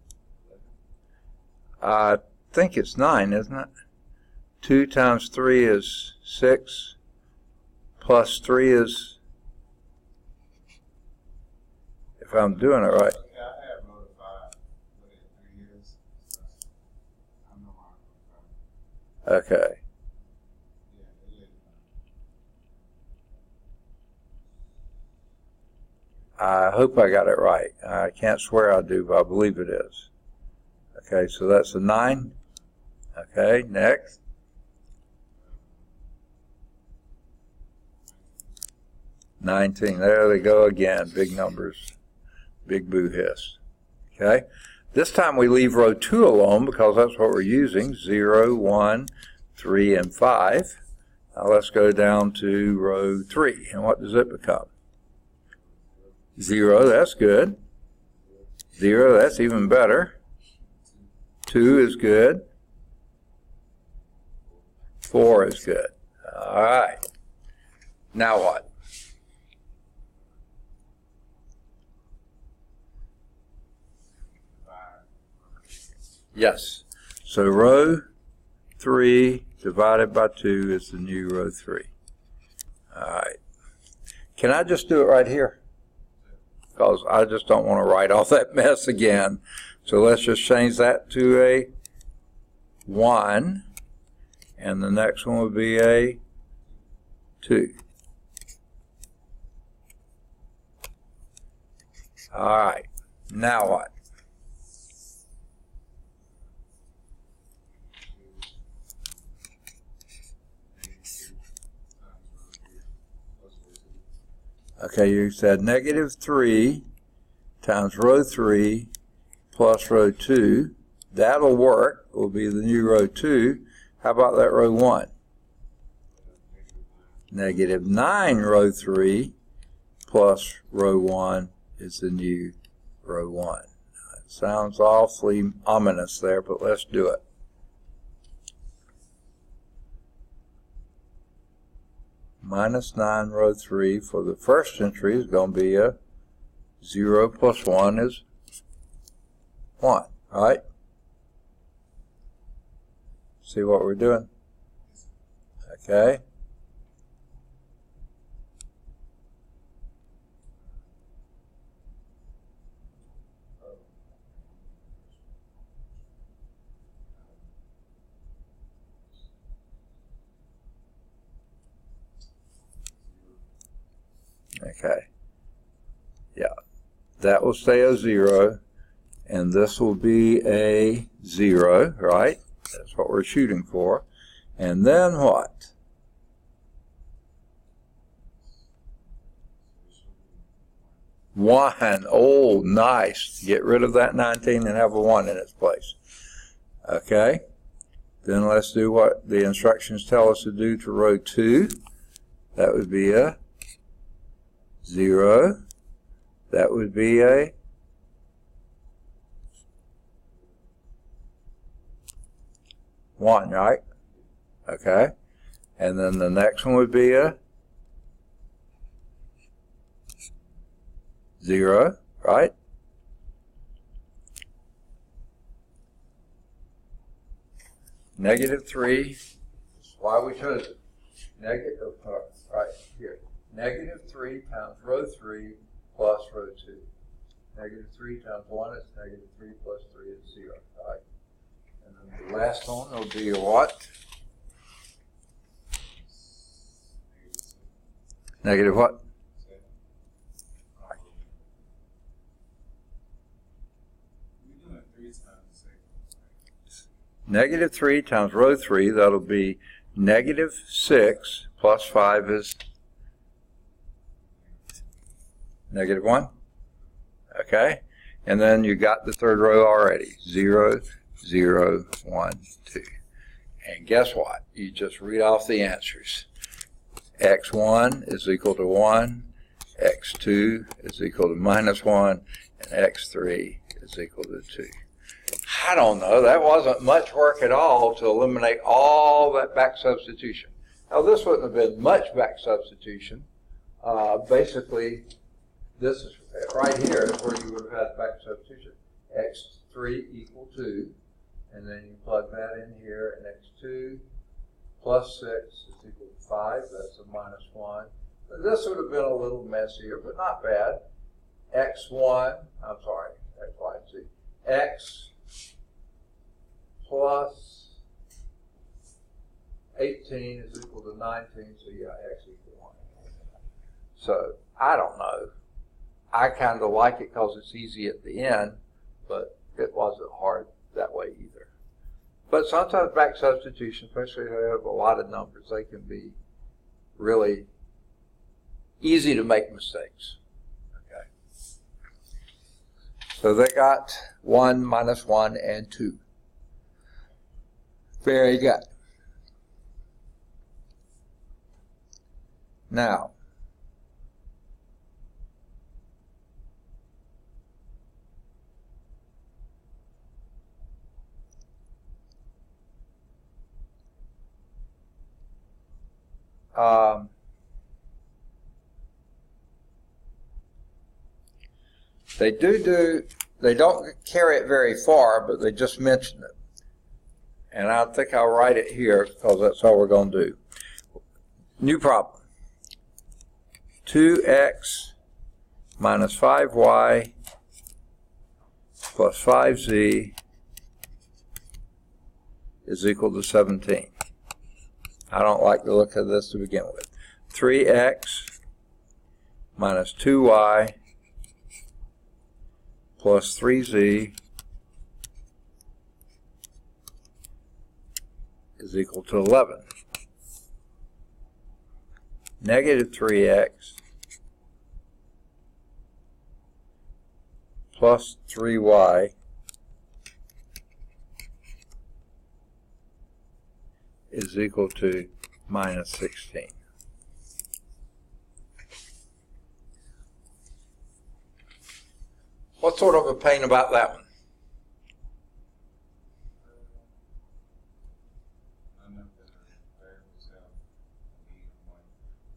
I think it's 9, isn't it? 2 times 3 is 6. Plus 3 is, if I'm doing it right. Okay. I hope I got it right. I can't swear I do, but I believe it is. Okay, so that's a 9. Okay, next. 19. There they go again. Big numbers. Big boo hiss. Okay. This time we leave row 2 alone because that's what we're using. 0, 1, 3, and 5. Now let's go down to row 3. And what does it become? 0, that's good. 0, that's even better. 2 is good. 4 is good. All right. Now what? Yes. So row 3 divided by 2 is the new row 3. All right. Can I just do it right here? Because I just don't want to write all that mess again. So let's just change that to a 1. And the next one would be a 2. All right. Now what? Okay, you said -3 times row 3 plus row 2. That'll work. Will be the new row 2. How about that row 1? -9 row 3 plus row 1 is the new row 1. It sounds awfully ominous there, but let's do it. -9 row 3 for the first entry is going to be a 0 plus 1 is 1, right? See what we're doing? Okay. Okay. Yeah. That will stay a 0, and this will be a 0, right? That's what we're shooting for. And then what? One. Oh, nice. Get rid of that 19 and have a 1 in its place. Okay. Then let's do what the instructions tell us to do to row 2. That would be a 0. That would be a 1, right? Okay. And then the next one would be a 0, right? -3. Why we chose it? Right here. -3 times row 3 plus row 2. -3 times 1 is -3 plus 3 is 0, right? And then the last one will be what? Negative what? -3 times row 3, that'll be -6 plus 5 is -1. Okay? And then you got the third row already. 0, 0, 1, 2. And guess what? You just read off the answers. x1 is equal to 1, x2 is equal to -1, and x3 is equal to 2. I don't know. That wasn't much work at all to eliminate all that back substitution. Now, this wouldn't have been much back substitution. Basically, this is right here is where you would have had back substitution. x3 equal 2, and then you plug that in here, and x2 plus 6 is equal to 5. That's a -1. But this would have been a little messier, but not bad. x1, I'm sorry, x, y, and z. X plus 18 is equal to 19, so yeah, x equals 1. So, I don't know. I kind of like it because it's easy at the end, but it wasn't hard that way either. But sometimes back substitution, especially if you have a lot of numbers, they can be really easy to make mistakes. Okay. So they got 1, -1, and 2. Very good. Now, they do they don't carry it very far, but they just mention it. And I think I'll write it here because that's all we're going to do. New problem. 2x minus 5y plus 5z is equal to 17. I don't like the look of this to begin with. 3x minus 2y plus 3z is equal to 11. Negative 3x plus 3y is equal to minus 16. What's sort of a pain about that one?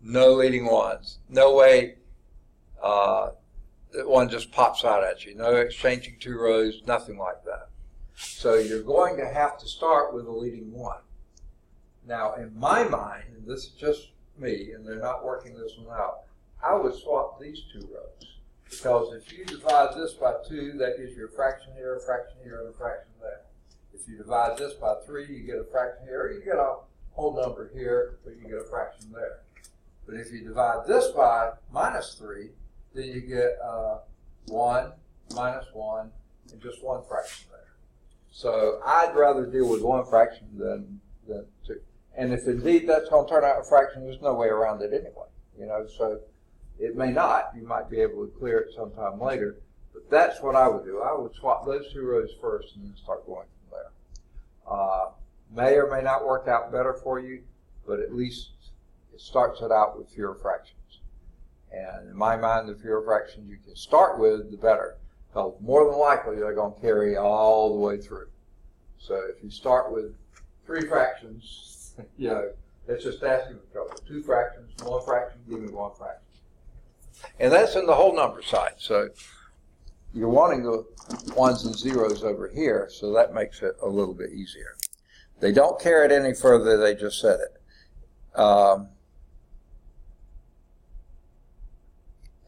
No leading ones. No way that one just pops out at you. No exchanging two rows, nothing like that. So you're going to have to start with a leading one. Now, in my mind, and this is just me, and they're not working this one out, I would swap these two rows. Because if you divide this by 2, that gives you a fraction here, and a fraction there. If you divide this by 3, you get a fraction here, you get a whole number here, but you get a fraction there. But if you divide this by minus 3, then you get 1, minus 1, and just one fraction there. So I'd rather deal with one fraction than 2. And if indeed that's going to turn out a fraction, there's no way around it anyway. You know, so it may not. You might be able to clear it sometime later. But that's what I would do. I would swap those two rows first and then start going from there. May or may not work out better for you, but at least it starts it out with fewer fractions. And in my mind, the fewer fractions you can start with, the better. Because more than likely, they're going to carry all the way through. So if you start with 3 fractions, you know, it's just asking for trouble. 2 fractions, 1 fraction, give me 1 fraction. And that's in the whole number side. So you're wanting the 1s and 0s over here, so that makes it a little bit easier. They don't carry it any further, they just said it.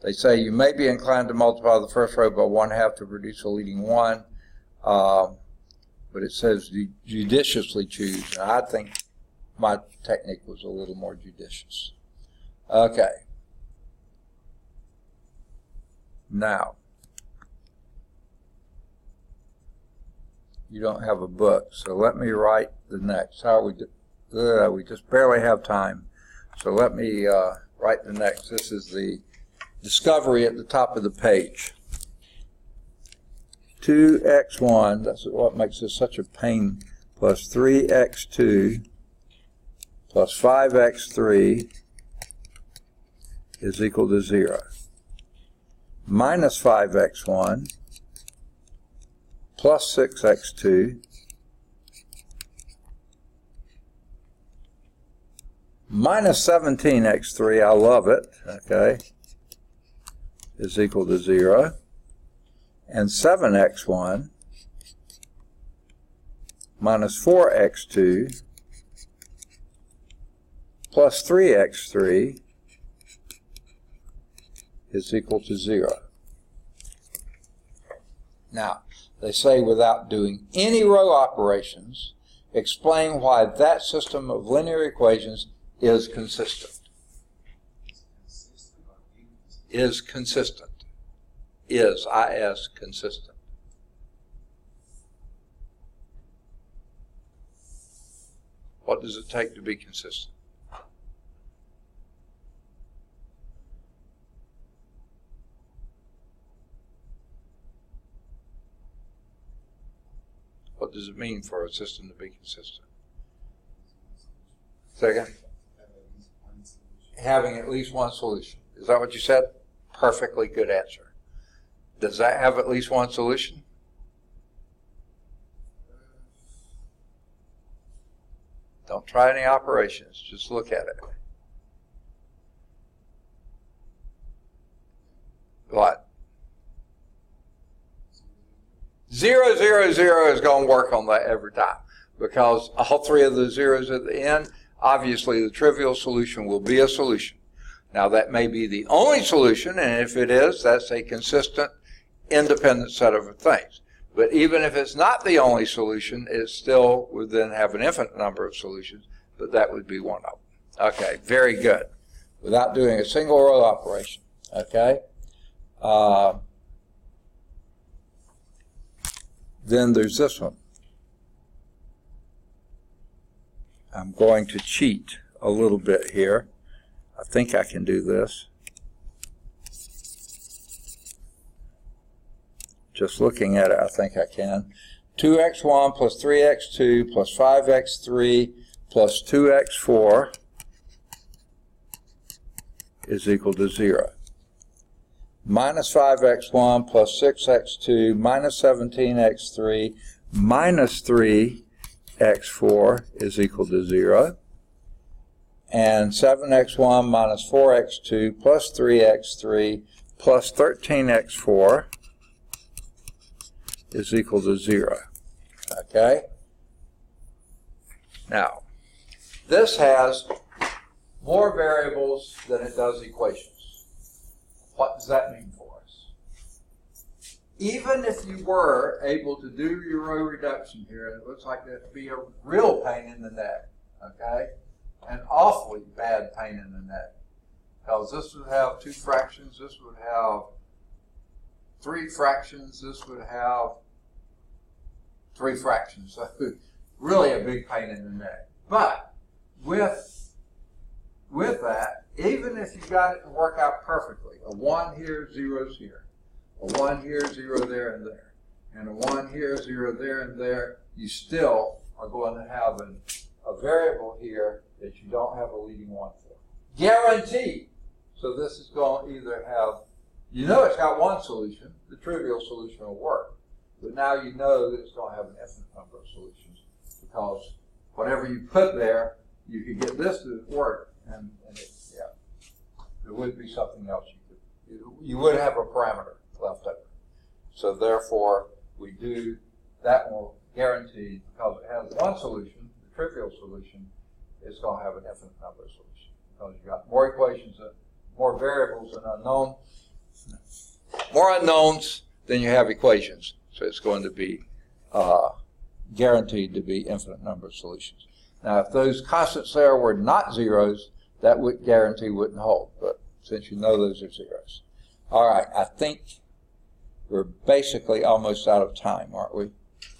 They say you may be inclined to multiply the first row by 1/2 to produce a leading 1, but it says judiciously choose, and I think my technique was a little more judicious. Okay. Now, you don't have a book, so let me write the next. How we we just barely have time, so let me write the next. This is the discovery at the top of the page. 2x1, that's what makes this such a pain, plus 3x2 plus 5x3 is equal to 0. Minus 5x1 plus 6x2 minus 17x3, I love it, okay, is equal to 0. And 7x1 minus 4x2 plus 3x3 is equal to 0. Now, they say without doing any row operations, explain why that system of linear equations is consistent. Is consistent. Is, I-S, consistent. What does it take to be consistent? What does it mean for a system to be consistent? Second? Having at least one solution. Is that what you said? Perfectly good answer. Does that have at least one solution? Don't try any operations. Just look at it. What? 0, 0, 0 is going to work on that every time because all three of the zeros at the end, obviously the trivial solution will be a solution. Now that may be the only solution, and if it is, that's a consistent, independent set of things. But even if it's not the only solution, it still would then have an infinite number of solutions, but that would be one of them. Okay, very good. Without doing a single row operation. Okay? Then there's this one. I'm going to cheat a little bit here. I think I can do this. Just looking at it, I think I can. 2x1 plus 3x2 plus 5x3 plus 2x4 is equal to 0. Minus 5x1 plus 6x2 minus 17x3 minus 3x4 is equal to 0. And 7x1 minus 4x2 plus 3x3 plus 13x4 is equal to 0. Okay? Now, this has more variables than it does equations. What does that mean for us? Even if you were able to do your row reduction here, it looks like that'd be a real pain in the neck, okay? An awfully bad pain in the neck. Because this would have 2 fractions, this would have 3 fractions, this would have 3 fractions. So really a big pain in the neck. But with that, even if you got it to work out perfectly, a 1 here, 0's here, a 1 here, 0 there and there, and a 1 here, 0 there and there, you still are going to have a variable here that you don't have a leading one for. Guaranteed. So this is going to either have, you know it's got one solution, the trivial solution will work, but now you know that it's going to have an infinite number of solutions because whatever you put there, you could get this to work, and there would be something else you would have a parameter left over. So therefore, we do that one guaranteed because it has one solution, the trivial solution, it's going to have an infinite number of solutions because you've got more equations, more variables and more unknowns than you have equations. So it's going to be guaranteed to be infinite number of solutions. Now, if those constants there were not zeros, that guarantee wouldn't hold. But since you know those are zeros. All right, I think we're basically almost out of time, aren't we?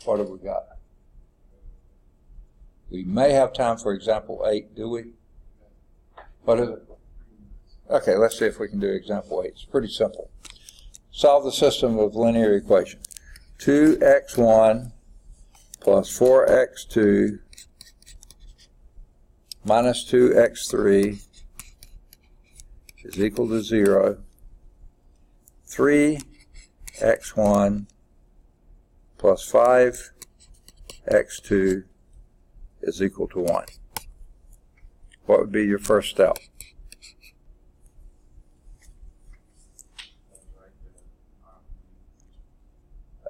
What have we got? We may have time for example 8, do we? What is it? Okay, let's see if we can do example 8. It's pretty simple. Solve the system of linear equation. 2x1 plus 4x2 minus 2x3 is equal to 0. 3x1 plus 5x2 is equal to 1. What would be your first step?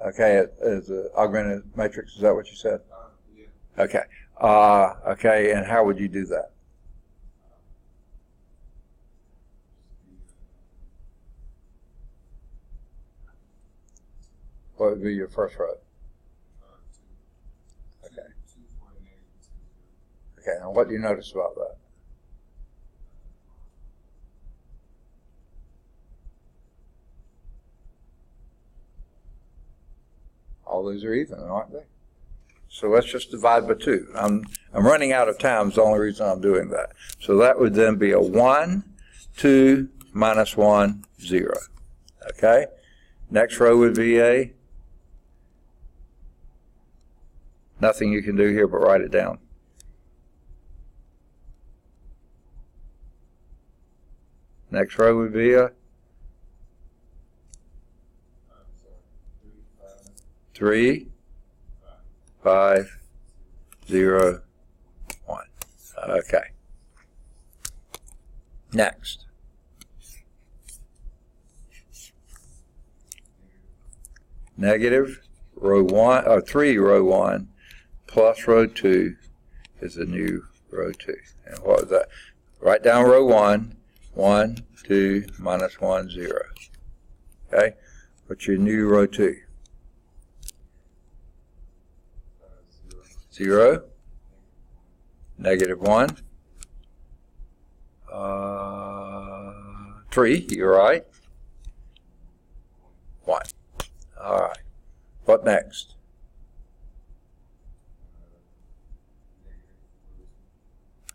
Okay, is the augmented matrix, is that what you said? Yeah. Okay. Okay, and how would you do that? What would be your first row? Okay. Okay, now what do you notice about that? All those are even, aren't they? So let's just divide by 2. I'm running out of time is the only reason I'm doing that. So that would then be a 1, 2, minus 1, 0. Okay? Next row would be a nothing you can do here but write it down. Next row would be a 3, 5, 0, 1. Okay. Next. Negative row 1, or 3 row 1, plus row 2 is the new row 2. And what was that? Write down row 1, 1, 2, minus 1, 0. Okay? What's your new row 2? 0, negative 1, 3, you're right. 1. All right. What next?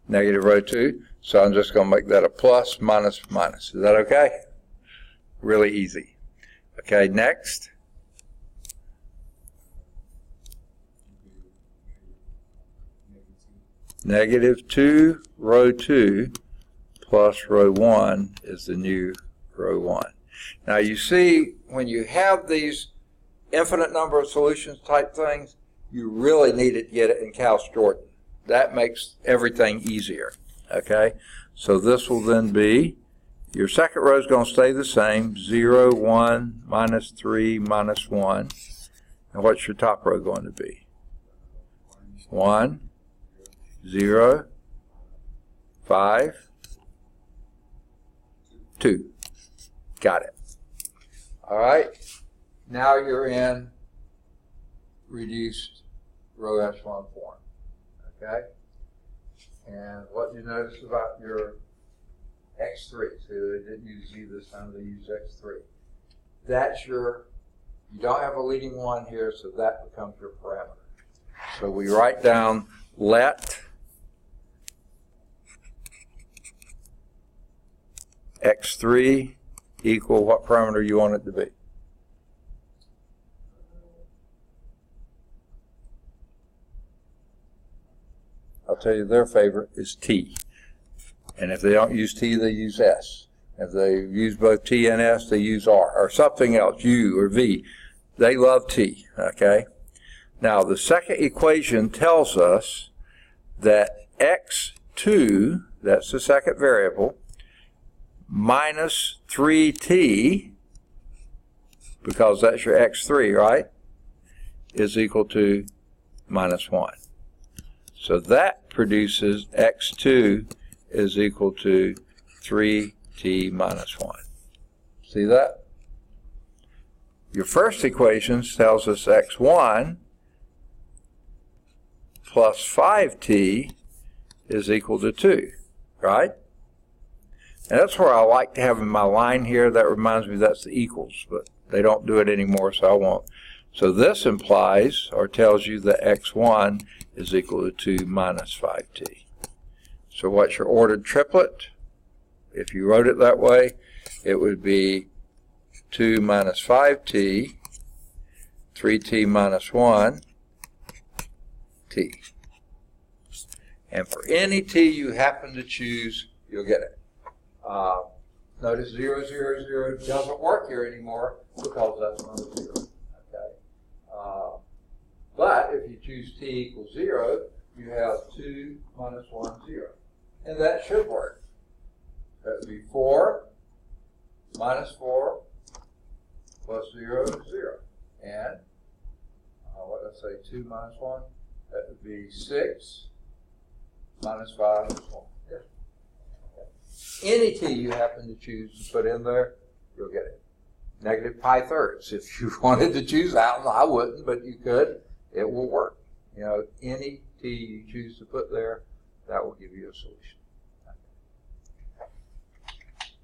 Negative row 2. So I'm just going to make that a plus, minus, minus. Is that okay? Really easy. Okay, next. Negative 2, row 2, plus row 1 is the new row 1. Now you see, when you have these infinite number of solutions type things, you really need to get it in Gauss-Jordan. That makes everything easier. Okay? So this will then be, your second row is going to stay the same, 0, 1, minus 3, minus 1. And what's your top row going to be? 1, 0, 5, 2. Got it. All right. Now you're in reduced row echelon form. Okay. And what do you notice about your X3? So they didn't use Z this time, they used X3. That's your, you don't have a leading one here, so that becomes your parameter. So we write down let X3 equal what parameter you want it to be. I'll tell you their favorite is T. And if they don't use T, they use S. If they use both T and S, they use R, or something else, U or V. They love T, okay? Now, the second equation tells us that X2, that's the second variable, minus 3T, because that's your X3, right, is equal to minus 1. So that produces X2 is equal to 3T minus 1. See that? Your first equation tells us X1 plus 5T is equal to 2, right? And that's where I like to have in my line here. That reminds me that's the equals, but they don't do it anymore, so I won't. So this implies, or tells you that X1 is equal to 2 minus 5T. So what's your ordered triplet? If you wrote it that way, it would be 2 minus 5T, 3T minus 1, T. And for any T you happen to choose, you'll get it. Notice 0, 0, 0 doesn't work here anymore because that's not a 0. Okay. But if you choose T equals 0, you have 2 minus 1, 0. And that should work. That would be 4 minus 4 plus 0 is 0. And what did I say, 2 minus 1? That would be 6 minus 5 is 1. Yeah. Okay. Any T you happen to choose to put in there, you'll get it. Negative pi thirds. If you wanted to choose that one, I wouldn't, but you could. It will work. You know, any T you choose to put there, that will give you a solution.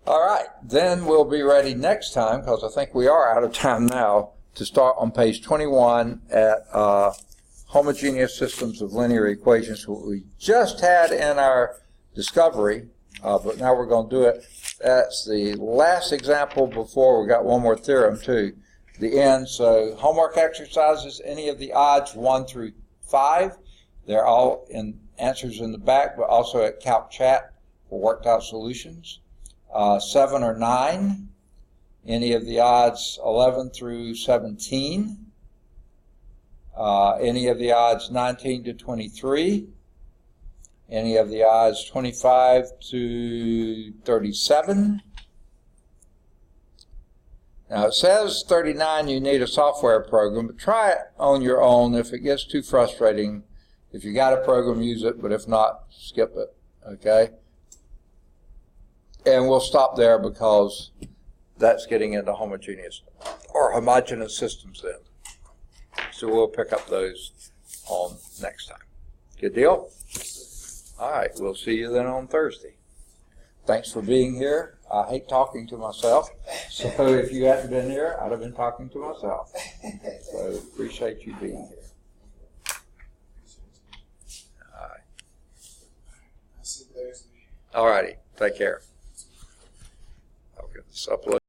All right, then we'll be ready next time, because I think we are out of time now, to start on page 21 at homogeneous systems of linear equations, what we just had in our discovery, but now we're going to do it. That's the last example before we got one more theorem too, the end. So homework exercises, any of the odds 1 through 5, they're all in answers in the back, but also at Calc Chat for worked out solutions. 7 or 9, any of the odds 11 through 17, any of the odds 19 to 23, any of the odds 25 to 37, Now it says 39 you need a software program, but try it on your own. If it gets too frustrating, if you got a program, use it, but if not, skip it, okay? And we'll stop there because that's getting into homogeneous systems then. So we'll pick up those on next time. Good deal? All right, we'll see you then on Thursday. Thanks for being here. I hate talking to myself, so if you hadn't been here, I'd have been talking to myself. So appreciate you being here. All right. I'll see you Thursday. All righty. Take care. Okay, supplement.